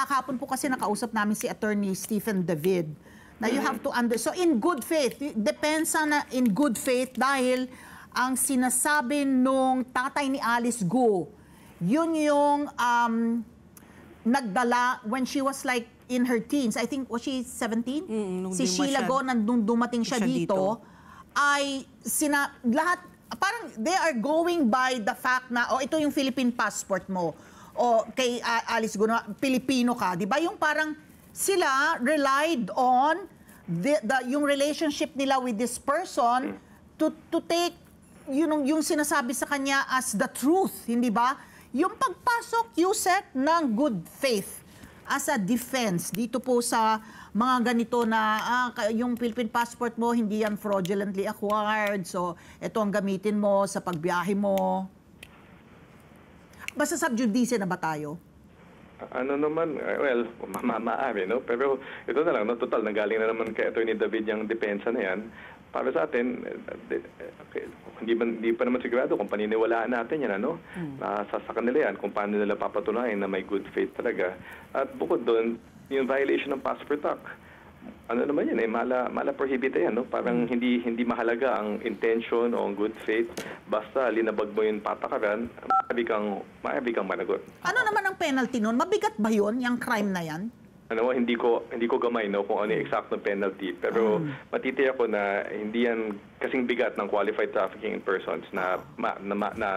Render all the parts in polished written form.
kakapon po kasi nakausap namin si Attorney Stephen David na you have to so in good faith, depends na in good faith dahil ang sinasabi nung tatay ni Alice Go, yun yung nagdala when she was like in her teens. I think, was she 17? Si Sheila Go, nung dumating siya dito, ay lahat, parang they are going by the fact na, ito yung Philippine passport mo. O kay Alice Go, Pilipino ka. Di ba? Yung parang sila relied on yung relationship nila with this person to take yung sinasabi sa kanya as the truth, hindi ba? Yung pagpasok, Yusek, ng good faith as a defense dito po sa mga ganito na yung Philippine passport mo, hindi yan fraudulently acquired, so ito ang gamitin mo sa pagbiyahe mo. Basta sub judice na ba tayo? Ano naman, well, maaari, no? Pero ito na lang, no? Total, nanggaling na naman kay Attorney David yung depensa na yan. Para sa atin, hindi pa naman sigurado kung paniniwalaan natin yan, ano? Sa kanila yan, kung paano nila papatunayan na may good faith talaga. At bukod doon, yung violation ng Passport Act, ano naman yan, mala prohibita yan, no? Parang hindi mahalaga ang intention o ang good faith. Basta linabag mo yung patakaran, maaari kang managot. Ano naman ang penalty nun? Mabigat ba yun, yung crime na yan? Ano, hindi ko gamay, no, kung ano yung exact penalty, pero matitiyak ko na hindi yan kasing bigat ng qualified trafficking in persons na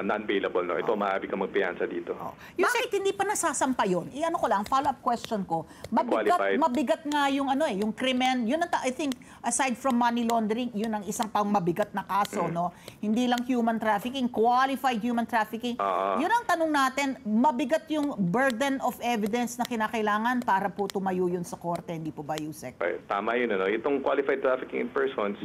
non-bailable, no. Ito maaari kang magpiyansa dito. Bakit hindi pa nasasampa yun? Ano ko lang, follow-up question ko. Mabigat nga yung yung krimen. Yun I think aside from money laundering, yun ang isang pang mabigat na kaso, no. Hindi lang human trafficking, qualified human trafficking. Yun ang tanong natin, mabigat yung burden of evidence na kinakailangan para po tumayo yun sa korte, hindi po ba, Yusek? Tama yun, ano. Itong qualified trafficking in persons,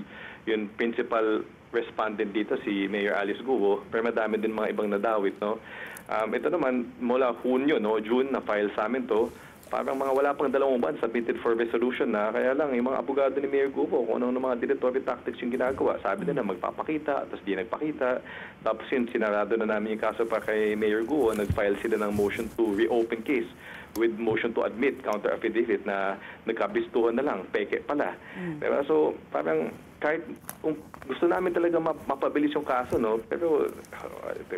yung principal respondent dito, si Mayor Alice Guo, pero madami din mga ibang nadawit, no. Ito naman, mula Hunyo, no, June, na-file sa amin to, parang mga wala pang 2 buwan submitted for resolution na, kaya lang, yung mga abogado ni Mayor Guo, kung anong mga dilatory tactics yung ginagawa, sabi nila magpapakita, tapos di nagpakita, tapos yun, sinarado na namin yung kaso pa kay Mayor Guo, nag-file sila ng motion to reopen case with motion to admit counter affidavit na nagkabistuhan na lang, peke pala. Diba? So, parang kahit kung gusto namin talaga mapabilis yung kaso, no, pero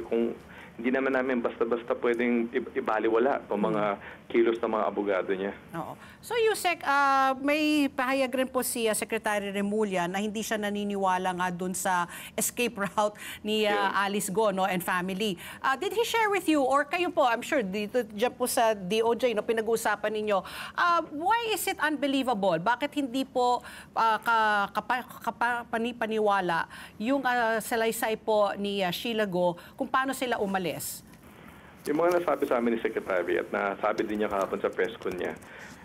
kung hindi naman namin basta-basta pwedeng ibaliwala itong mga kilos ng mga abogado niya. Oo. So, Yusek, may pahayag rin po si Secretary Remulla na hindi siya naniniwala nga dun sa escape route ni Alice Go, no, and family. Did he share with you, or kayo po, I'm sure, dyan po sa DOJ, no, pinag-uusapan ninyo, why is it unbelievable? Bakit hindi po paniwala yung salaysay po ni Sheila Go kung paano sila umalis? Yung mga nasabi sa amin ni Secretary at nasabi din niya kahapon sa press con niya,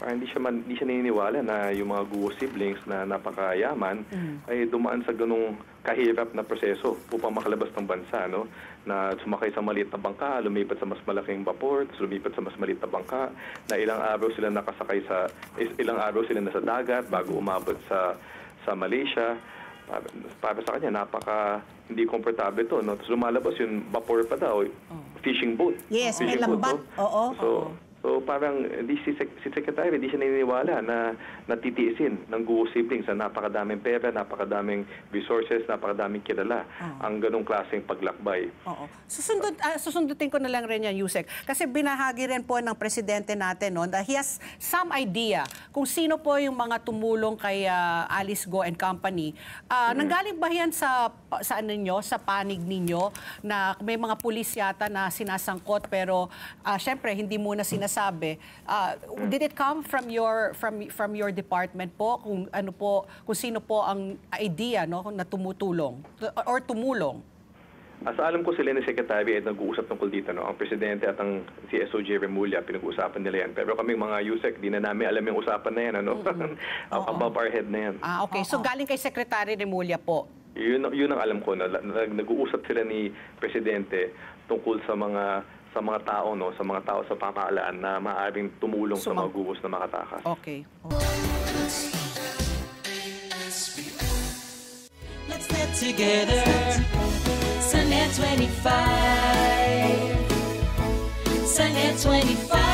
hindi siya naniniwala na yung mga Guo siblings na napakayaman ay dumaan sa ganung kahirap na proseso upang makalabas ng bansa, no? Na sumakay sa maliit na bangka, lumipat sa mas malaking vapor, lumipat sa mas maliit na bangka, na ilang araw sila nakasakay ilang araw sila nasa dagat bago umabot sa Malaysia. Para sa kanya, hindi komportable ito, no? Tapos lumalabas yung vapor pa daw, fishing boat. Yes, may lambat. So parang si Secretary, hindi siya naniniwala na natitiisin ng Guo siblings na napakadaming pera, napakadaming resources, napakadaming kilala ang ganong klaseng paglakbay. Susundutin ko na lang rin yan, Yusek. Kasi binahagi rin po ng presidente natin, no, that he has some idea kung sino po yung mga tumulong kay Alice Go and Company. Nanggaling ba yan sa panig ninyo na may mga pulis yata na sinasangkot pero syempre hindi muna sinasabi. Did it come from your department po kung sino po ang idea, no, na tumutulong or tumulong? Sa alam ko sila ni Secretary ay nag-uusap tungkol dito, no? Ang presidente at ang CSOJ Remulla, pinag-uusapan nila yan. Pero kaming mga USEC, di na namin alam yung usapan na yan, ano? Above our head na yan. Okay. So galing kay Secretary Remulla po? Yun ang alam ko, na nag-uusap sila ni presidente tungkol sa mga tao, no, sa mga tao sa pamahalaan na maaaring tumulong sa mga guwos na makatakas. Okay. Let's get together. Sunday 25. Sunday 25.